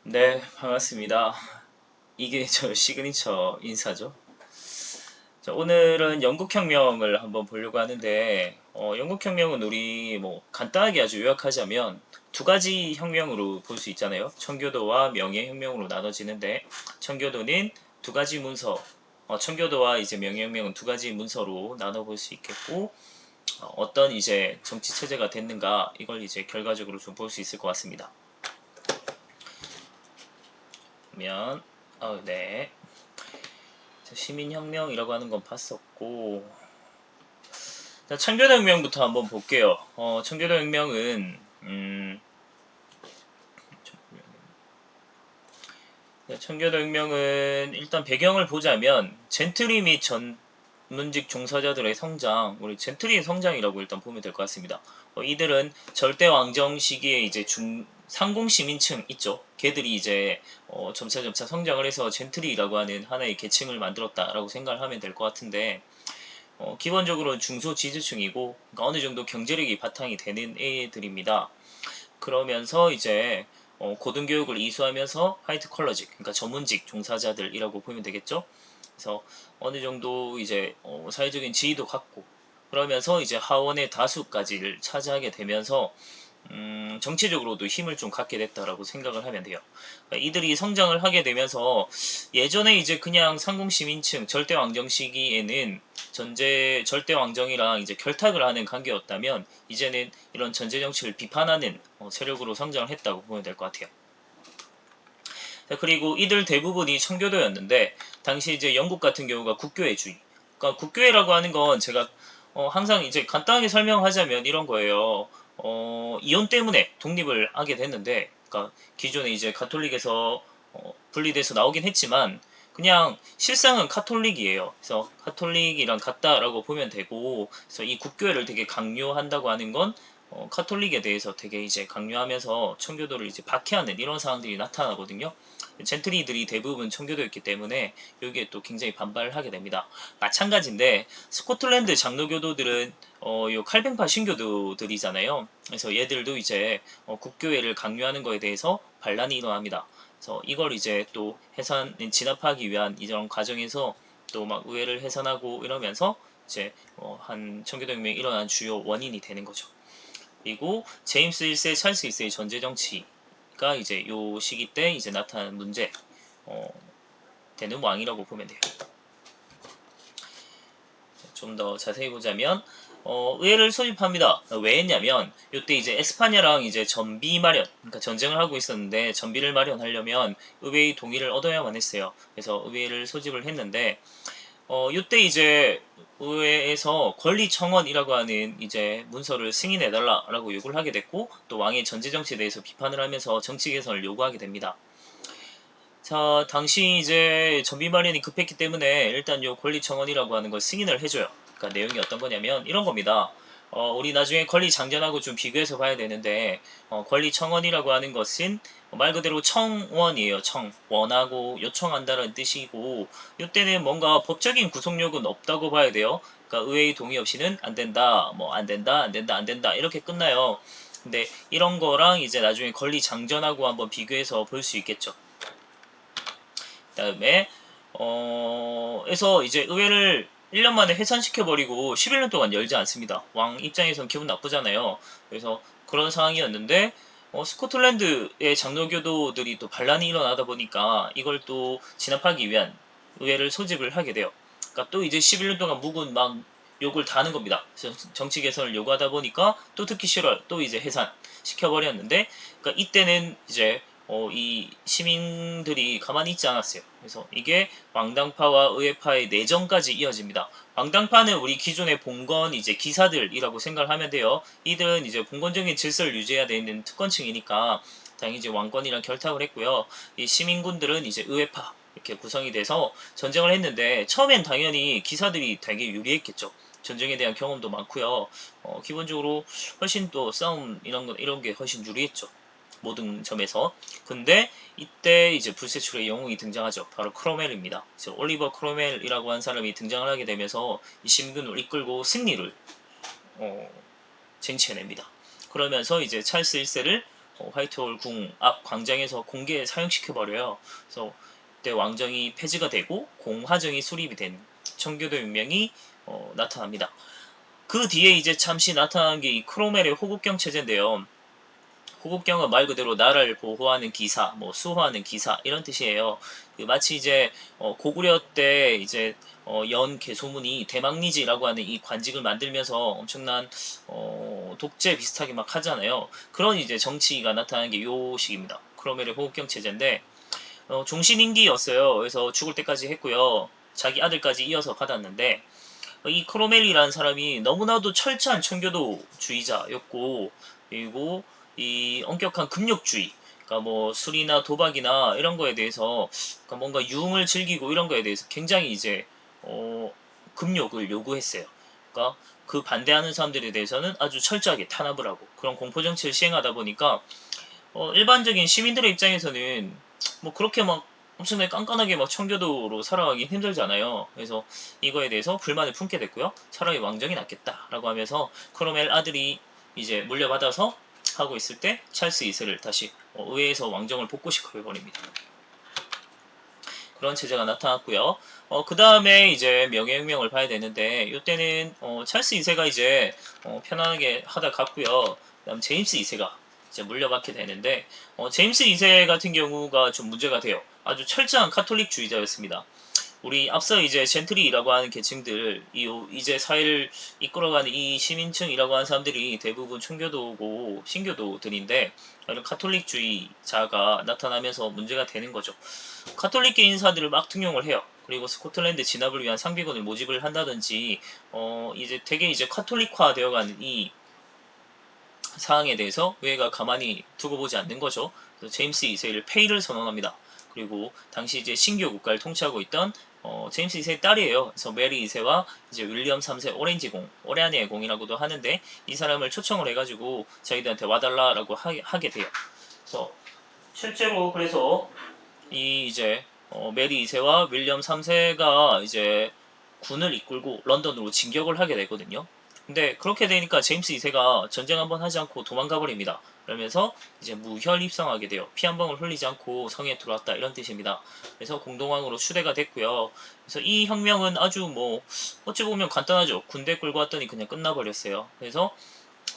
네, 반갑습니다. 이게 저 시그니처 인사죠. 자, 오늘은 영국혁명을 한번 보려고 하는데, 영국혁명은 우리 뭐 간단하게 아주 요약하자면 두 가지 혁명으로 볼 수 있잖아요. 청교도와 명예혁명으로 나눠지는데, 청교도는 두 가지 문서, 청교도와 이제 명예혁명은 두 가지 문서로 나눠볼 수 있겠고, 어떤 이제 정치 체제가 됐는가 이걸 이제 결과적으로 좀 볼 수 있을 것 같습니다. 그러면 네. 시민혁명이라고 하는 건 봤었고, 자, 청교도혁명부터 한번 볼게요. 청교도혁명은 청교도혁명은 일단 배경을 보자면 젠트리 및 전문직 종사자들의 성장, 우리 젠트리의 성장이라고 일단 보면 될 것 같습니다. 이들은 절대 왕정 시기에 이제 상공 시민층 있죠. 걔들이 이제 점차점차 성장을 해서 젠트리라고 하는 하나의 계층을 만들었다라고 생각을 하면 될 것 같은데, 기본적으로 중소지주층이고 그러니까 어느 정도 경제력이 바탕이 되는 애들입니다. 그러면서 이제 고등교육을 이수하면서 화이트 컬러직, 그러니까 전문직 종사자들이라고 보면 되겠죠. 그래서 어느 정도 이제 사회적인 지위도 갖고 그러면서 이제 하원의 다수까지를 차지하게 되면서 정치적으로도 힘을 좀 갖게 됐다라고 생각을 하면 돼요. 그러니까 이들이 성장을 하게 되면서 예전에 이제 그냥 상공시민층 절대왕정 시기에는 절대왕정이랑 이제 결탁을 하는 관계였다면 이제는 이런 전제 정치를 비판하는 세력으로 성장을 했다고 보면 될 것 같아요. 그리고 이들 대부분이 청교도였는데 당시 이제 영국 같은 경우가 국교회주의. 그러니까 국교회라고 하는 건 제가 항상 이제 간단하게 설명하자면 이런 거예요. 이혼 때문에 독립을 하게 됐는데, 그러니까 기존에 이제 가톨릭에서 분리돼서 나오긴 했지만 그냥 실상은 카톨릭이에요. 그래서 카톨릭이랑 같다라고 보면 되고, 그래서 이 국교회를 되게 강요한다고 하는 건 카톨릭에 대해서 되게 이제 강요하면서 청교도를 이제 박해하는 이런 상황들이 나타나거든요. 젠트리들이 대부분 청교도였기 때문에 여기에 또 굉장히 반발을 하게 됩니다. 마찬가지인데 스코틀랜드 장로교도들은 요 칼뱅파 신교도들이잖아요. 그래서 얘들도 이제 국교회를 강요하는 거에 대해서 반란이 일어납니다. 그래서 이걸 이제 또 진압하기 위한 이런 과정에서 또 막 의회를 해산하고 이러면서 이제 한 청교도혁명이 일어난 주요 원인이 되는 거죠. 그리고 제임스 1세, 찰스 1세의 전제 정치가 이제 요 시기 때 이제 나타나는 문제 되는 왕이라고 보면 돼요. 좀 더 자세히 보자면 의회를 소집합니다. 왜 했냐면 이때 이제 에스파냐랑 이제 전비 마련, 그러니까 전쟁을 하고 있었는데 전비를 마련하려면 의회의 동의를 얻어야만 했어요. 그래서 의회를 소집을 했는데 이때 이제 의회에서 권리청원이라고 하는 이제 문서를 승인해달라라고 요구를 하게 됐고 또 왕의 전제 정치에 대해서 비판을 하면서 정치 개선을 요구하게 됩니다. 자, 당시 이제 전비 마련이 급했기 때문에 일단 요 권리청원이라고 하는 걸 승인을 해줘요. 그러니까 내용이 어떤 거냐면 이런 겁니다. 우리 나중에 권리 장전하고 좀 비교해서 봐야 되는데 권리청원이라고 하는 것은 말 그대로 청원이에요. 원하고 요청한다는 뜻이고 이때는 뭔가 법적인 구속력은 없다고 봐야 돼요. 그러니까 의회의 동의 없이는 안 된다, 뭐 안 된다, 안 된다, 안 된다 이렇게 끝나요. 근데 이런 거랑 이제 나중에 권리 장전하고 한번 비교해서 볼 수 있겠죠. 그다음에 에서 이제 의회를 1년 만에 해산시켜버리고 11년 동안 열지 않습니다. 왕 입장에선 기분 나쁘잖아요. 그래서 그런 상황이었는데 스코틀랜드의 장로교도들이 또 반란이 일어나다 보니까 이걸 또 진압하기 위한 의회를 소집을 하게 돼요. 그러니까 또 이제 11년 동안 묵은 막 욕을 다 하는 겁니다. 정치 개선을 요구하다 보니까 또 듣기 싫어요. 또 이제 해산 시켜버렸는데, 그러니까 이때는 이제 이 시민들이 가만히 있지 않았어요. 그래서 이게 왕당파와 의회파의 내전까지 이어집니다. 왕당파는 우리 기존의 봉건 이제 기사들이라고 생각을 하면 돼요. 이들은 이제 봉건적인 질서를 유지해야 되는 특권층이니까 당연히 이제 왕권이랑 결탁을 했고요. 이 시민군들은 이제 의회파 이렇게 구성이 돼서 전쟁을 했는데 처음엔 당연히 기사들이 되게 유리했겠죠. 전쟁에 대한 경험도 많고요. 기본적으로 훨씬 또 싸움 이런 게 훨씬 유리했죠. 모든 점에서. 근데 이때 이제 불세출의 영웅이 등장하죠. 바로 크로멜입니다. 올리버 크로멜이라고 한 사람이 등장을 하게 되면서 이 시민군을 이끌고 승리를 쟁취해냅니다. 그러면서 이제 찰스 1세를 화이트홀 궁 앞 광장에서 공개 사용시켜버려요. 그래서 그때 왕정이 폐지가 되고 공화정이 수립이 된 청교도 혁명이 나타납니다. 그 뒤에 이제 잠시 나타난 게 이 크로멜의 호국경 체제인데요. 호국경은 말 그대로 나라를 보호하는 기사, 뭐 수호하는 기사 이런 뜻이에요. 마치 이제 고구려 때 이제 연 개소문이 대망리지라고 하는 이 관직을 만들면서 엄청난 독재 비슷하게 막 하잖아요. 그런 이제 정치가 나타나는 게 요 식입니다. 크로멜의 호국경 체제인데 종신임기였어요. 그래서 죽을 때까지 했고요. 자기 아들까지 이어서 받았는데 이 크로멜이라는 사람이 너무나도 철저한 청교도주의자였고 그리고 이 엄격한 금욕주의 그러니까 뭐 술이나 도박이나 이런 거에 대해서 그러니까 뭔가 유흥을 즐기고 이런 거에 대해서 굉장히 이제 금욕을 요구했어요. 그러니까 그 반대하는 사람들에 대해서는 아주 철저하게 탄압을 하고 그런 공포 정치를 시행하다 보니까 일반적인 시민들의 입장에서는 뭐 그렇게 막 엄청나게 깐깐하게 막 청교도로 살아가기 힘들잖아요. 그래서 이거에 대해서 불만을 품게 됐고요. 차라리 왕정이 낫겠다라고 하면서 크로멜 아들이 이제 물려받아서 하고 있을 때 찰스 2세를 다시 의회에서 왕정을 복구시켜 버립니다. 그런 체제가 나타났고요. 그 다음에 이제 명예혁명을 봐야 되는데 이때는 찰스 2세가 이제 편안하게 하다 갔고요. 그다음 제임스 2세가 이제 물려받게 되는데 제임스 2세 같은 경우가 좀 문제가 돼요. 아주 철저한 카톨릭주의자였습니다. 우리 앞서 이제 젠트리라고 하는 계층들, 이제 사회를 이끌어가는 이 시민층이라고 하는 사람들이 대부분 청교도고 신교도들인데 이런 카톨릭주의자가 나타나면서 문제가 되는 거죠. 카톨릭계 인사들을 막 등용을 해요. 그리고 스코틀랜드 진압을 위한 상비군을 모집을 한다든지 이제 되게 이제 카톨릭화 되어가는 이 사항에 대해서 의회가 가만히 두고 보지 않는 거죠. 그래서 제임스 2세를 폐위를 선언합니다. 그리고 당시 이제 신교 국가를 통치하고 있던 제임스 2세의 딸이에요. 그래서 메리 2세와 이제 윌리엄 3세 오렌지공, 오레아니의 공이라고도 하는데 이 사람을 초청을 해가지고 자기들한테 와달라라고 하게 돼요. 그래서 실제로 그래서 이 이제 메리 2세와 윌리엄 3세가 이제 군을 이끌고 런던으로 진격을 하게 되거든요. 근데 그렇게 되니까 제임스 2세가 전쟁 한번 하지 않고 도망가 버립니다. 그러면서 이제 무혈 입성하게 돼요. 피 한 방울 흘리지 않고 성에 들어왔다 이런 뜻입니다. 그래서 공동왕으로 추대가 됐고요. 그래서 이 혁명은 아주 뭐 어찌 보면 간단하죠. 군대 끌고 왔더니 그냥 끝나버렸어요. 그래서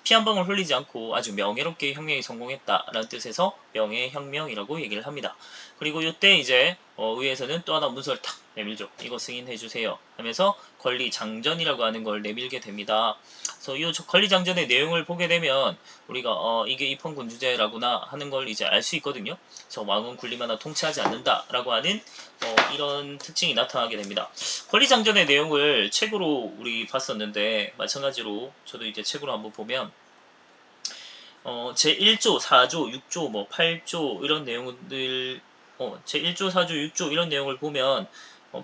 피 한 방울 흘리지 않고 아주 명예롭게 혁명이 성공했다라는 뜻에서 명예혁명이라고 얘기를 합니다. 그리고 이때 이제 의회에서는 또 하나 문서를 탁 내밀죠. 이거 승인해주세요 하면서 권리장전이라고 하는 걸 내밀게 됩니다. 그래서 이 권리장전의 내용을 보게 되면 우리가 이게 입헌군주제라구나 하는 걸 이제 알 수 있거든요. 그래서 왕은 군림하나 통치하지 않는다라고 하는 이런 특징이 나타나게 됩니다. 권리장전의 내용을 책으로 우리 봤었는데 마찬가지로 저도 이제 책으로 한번 보면 제1조, 4조, 6조, 뭐 8조 이런 내용들 제1조, 4조, 6조 이런 내용을 보면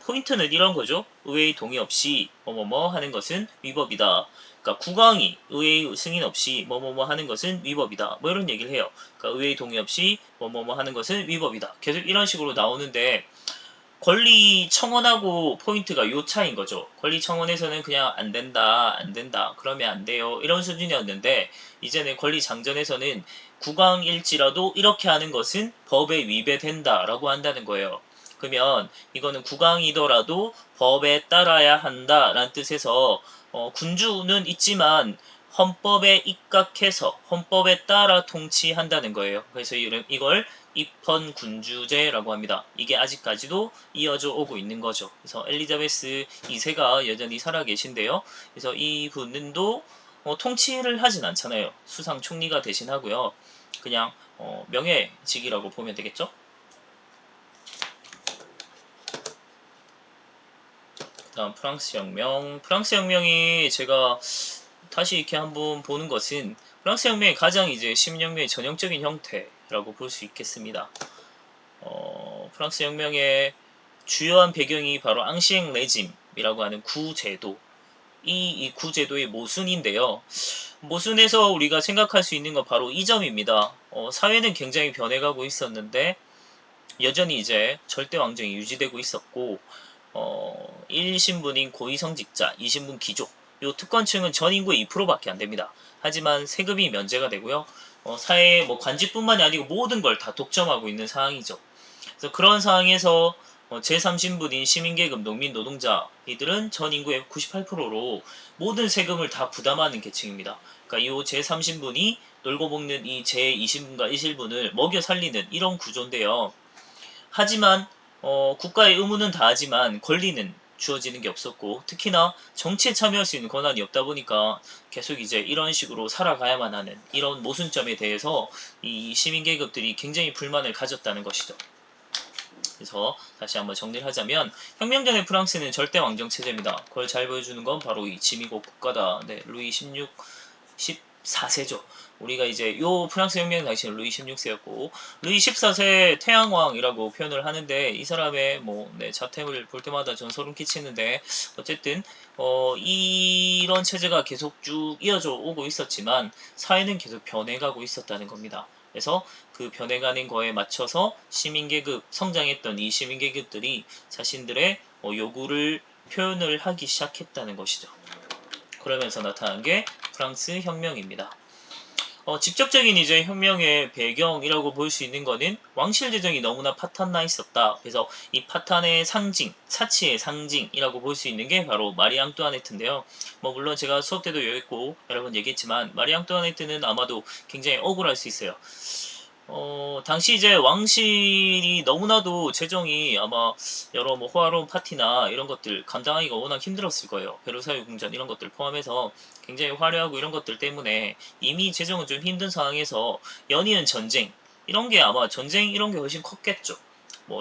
포인트는 이런 거죠. 의회의 동의 없이 뭐뭐뭐 하는 것은 위법이다. 그러니까 국왕이 의회의 승인 없이 뭐뭐뭐 하는 것은 위법이다. 뭐 이런 얘기를 해요. 그러니까 의회의 동의 없이 뭐뭐뭐 하는 것은 위법이다. 계속 이런 식으로 나오는데 권리 청원하고 포인트가 요 차이인 거죠. 권리 청원에서는 그냥 안 된다, 안 된다, 그러면 안 돼요. 이런 수준이었는데, 이제는 권리 장전에서는 국왕일지라도 이렇게 하는 것은 법에 위배된다라고 한다는 거예요. 그러면 이거는 국왕이더라도 법에 따라야 한다라는 뜻에서 군주는 있지만 헌법에 입각해서 헌법에 따라 통치한다는 거예요. 그래서 이걸 입헌군주제라고 합니다. 이게 아직까지도 이어져 오고 있는 거죠. 그래서 엘리자베스 2세가 여전히 살아계신데요. 그래서 이분도 통치를 하진 않잖아요. 수상 총리가 대신하고요. 그냥 명예직이라고 보면 되겠죠. 다음 프랑스 혁명. 프랑스 혁명이 제가 다시 이렇게 한번 보는 것은 프랑스 혁명의 가장 이제 시민혁명의 전형적인 형태라고 볼 수 있겠습니다. 프랑스 혁명의 주요한 배경이 바로 앙시엥 레짐이라고 하는 구제도. 이 구제도의 모순인데요. 모순에서 우리가 생각할 수 있는 건 바로 이 점입니다. 사회는 굉장히 변해가고 있었는데 여전히 이제 절대 왕정이 유지되고 있었고 1신분인 고위성직자, 2신분 귀족, 요 특권층은 전 인구의 2%밖에 안 됩니다. 하지만 세금이 면제가 되고요. 사회 뭐 관직뿐만이 아니고 모든 걸 다 독점하고 있는 상황이죠. 그래서 그런 상황에서 제3신분인 시민계급, 농민, 노동자 이들은 전 인구의 98%로 모든 세금을 다 부담하는 계층입니다. 그러니까 이 제3신분이 놀고 먹는 이 제2신분과 1신분을 먹여 살리는 이런 구조인데요. 하지만 국가의 의무는 다하지만 권리는 주어지는 게 없었고, 특히나 정치에 참여할 수 있는 권한이 없다 보니까 계속 이제 이런 식으로 살아가야만 하는 이런 모순점에 대해서 이 시민계급들이 굉장히 불만을 가졌다는 것이죠. 그래서 다시 한번 정리를 하자면, 혁명 전의 프랑스는 절대 왕정 체제입니다. 그걸 잘 보여주는 건 바로 이 지미국 국가다. 네, 루이 16, 14세죠. 우리가 이제 요 프랑스 혁명 당시는 루이 16세였고, 루이 14세 태양왕이라고 표현을 하는데, 이 사람의 자템을 볼 때마다 전 소름 끼치는데, 어쨌든 이런 체제가 계속 쭉 이어져 오고 있었지만 사회는 계속 변해가고 있었다는 겁니다. 그래서 그 변해가는 거에 맞춰서 시민계급, 성장했던 이 시민계급들이 자신들의 요구를 표현을 하기 시작했다는 것이죠. 그러면서 나타난 게 프랑스 혁명입니다. 직접적인 이제 혁명의 배경이라고 볼 수 있는 거는 왕실 제정이 너무나 파탄나 있었다. 그래서 이 파탄의 상징, 사치의 상징이라고 볼 수 있는 게 바로 마리 앙뚜아네트인데요. 물론 제가 수업 때도 얘기했고 여러 번 얘기했지만, 마리 앙뚜아네트는 아마도 굉장히 억울할 수 있어요. 당시 이제 왕실이 너무나도 재정이 아마 여러 호화로운 파티나 이런 것들 감당하기가 워낙 힘들었을 거예요. 베르사유 궁전 이런 것들 포함해서 굉장히 화려하고 이런 것들 때문에 이미 재정은 좀 힘든 상황에서 연이은 전쟁 이런 게, 아마 전쟁 이런 게 훨씬 컸겠죠.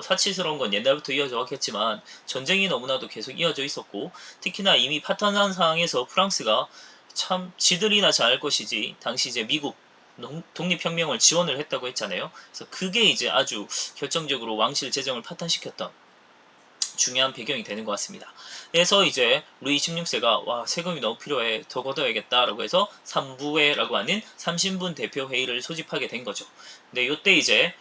사치스러운 건 옛날부터 이어져 왔겠지만 전쟁이 너무나도 계속 이어져 있었고, 특히나 이미 파탄한 상황에서 프랑스가 참 지들이나 잘할 것이지, 당시 이제 미국 독립혁명을 지원을 했다고 했잖아요. 그래서 그게 이제 아주 결정적으로 왕실 재정을 파탄시켰던 중요한 배경이 되는 것 같습니다. 그래서 이제 루이 16세가 와, 세금이 너무 필요해, 더 걷어야겠다라고 해서 3부회라고 하는 3신분 대표 회의를 소집하게 된 거죠. 근데 이때 이제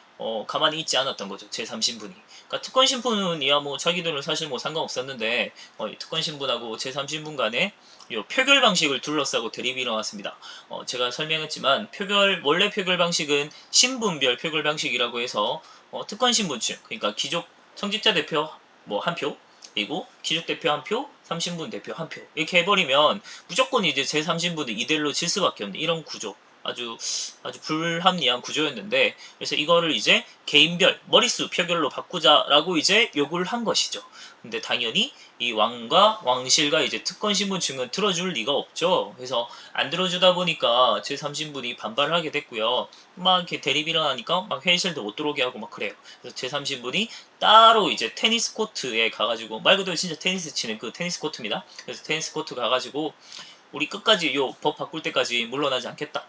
가만히 있지 않았던 거죠, 제3신분이. 그러니까 특권신분이야 자기들은 사실 상관없었는데, 특권신분하고 제3신분 간에 요 표결 방식을 둘러싸고 대립이 일어났습니다. 제가 설명했지만 원래 표결 방식은 신분별 표결 방식이라고 해서 특권신분층, 그러니까 귀족 성직자 대표 한 표, 그리고 귀족 대표 한 표, 3신분 대표 한 표, 이렇게 해버리면 무조건 이제 제3신분은 이대로 질 수밖에 없는 이런 구조, 아주 불합리한 구조였는데, 그래서 이거를 이제 개인별 머릿수 표결로 바꾸자라고 이제 요구를 한 것이죠. 근데 당연히 이 왕과 왕실과 이제 특권신분층은 들어줄 리가 없죠. 그래서 안 들어주다 보니까 제3신분이 반발을 하게 됐고요. 막 이렇게 대립이 일어나니까 막 회의실도 못 들어오게 하고 막 그래요. 그래서 제3신분이 따로 이제 테니스 코트에 가가지고, 말 그대로 진짜 테니스 치는 그 테니스 코트입니다. 그래서 테니스 코트 가가지고 우리 끝까지 요 법 바꿀 때까지 물러나지 않겠다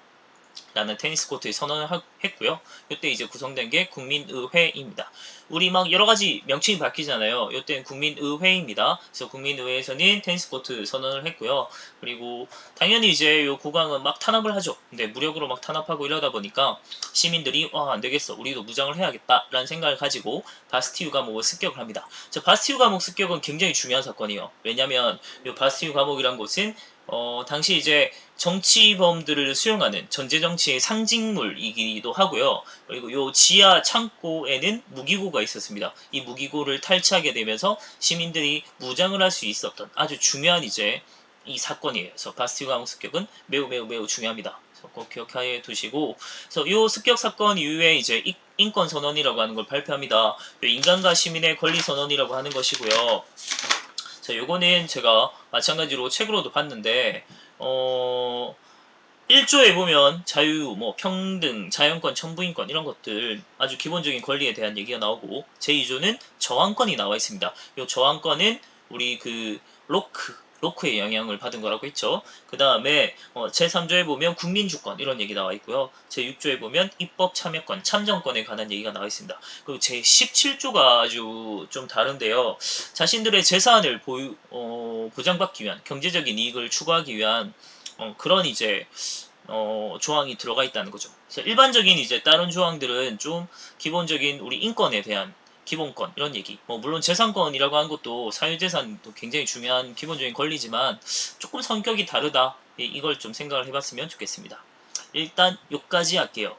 라는 테니스 코트에 선언을 했고요. 이때 이제 구성된 게 국민의회입니다. 우리 막 여러 가지 명칭이 바뀌잖아요. 이때는 국민의회입니다. 그래서 국민의회에서는 테니스 코트 선언을 했고요. 그리고 당연히 이제 요 국왕은 막 탄압을 하죠. 근데 무력으로 막 탄압하고 이러다 보니까 시민들이 안 되겠어, 우리도 무장을 해야겠다라는 생각을 가지고 바스티유 감옥을 습격을 합니다. 바스티유 감옥 습격은 굉장히 중요한 사건이에요. 왜냐면 요 바스티유 감옥이란 곳은 당시 이제 정치범들을 수용하는 전제정치의 상징물이기도 하고요. 그리고 요 지하 창고에는 무기고가 있었습니다. 이 무기고를 탈취하게 되면서 시민들이 무장을 할 수 있었던 아주 중요한 이제 이 사건이에요. 그래서 바스티유 감옥 습격은 매우 중요합니다. 그래서 꼭 기억해 두시고, 그래서 요 습격 사건 이후에 이제 인권 선언이라고 하는 걸 발표합니다. 인간과 시민의 권리 선언이라고 하는 것이고요. 요거는 제가 마찬가지로 책으로도 봤는데, 1조에 보면 자유, 평등, 자연권, 천부인권 이런 것들 아주 기본적인 권리에 대한 얘기가 나오고, 제2조는 저항권이 나와 있습니다. 이 저항권은 우리 로크의 영향을 받은 거라고 했죠. 그 다음에 제3조에 보면 국민주권 이런 얘기 나와 있고요. 제6조에 보면 입법 참여권, 참정권에 관한 얘기가 나와 있습니다. 그리고 제17조가 아주 좀 다른데요. 자신들의 재산을 보장받기 위한, 경제적인 이익을 추구하기 위한 그런 이제 조항이 들어가 있다는 거죠. 그래서 일반적인 이제 다른 조항들은 좀 기본적인 우리 인권에 대한 기본권 이런 얘기, 물론 재산권이라고 하는 것도 사유재산도 굉장히 중요한 기본적인 권리지만 조금 성격이 다르다, 이걸 좀 생각을 해봤으면 좋겠습니다. 일단 요까지 할게요.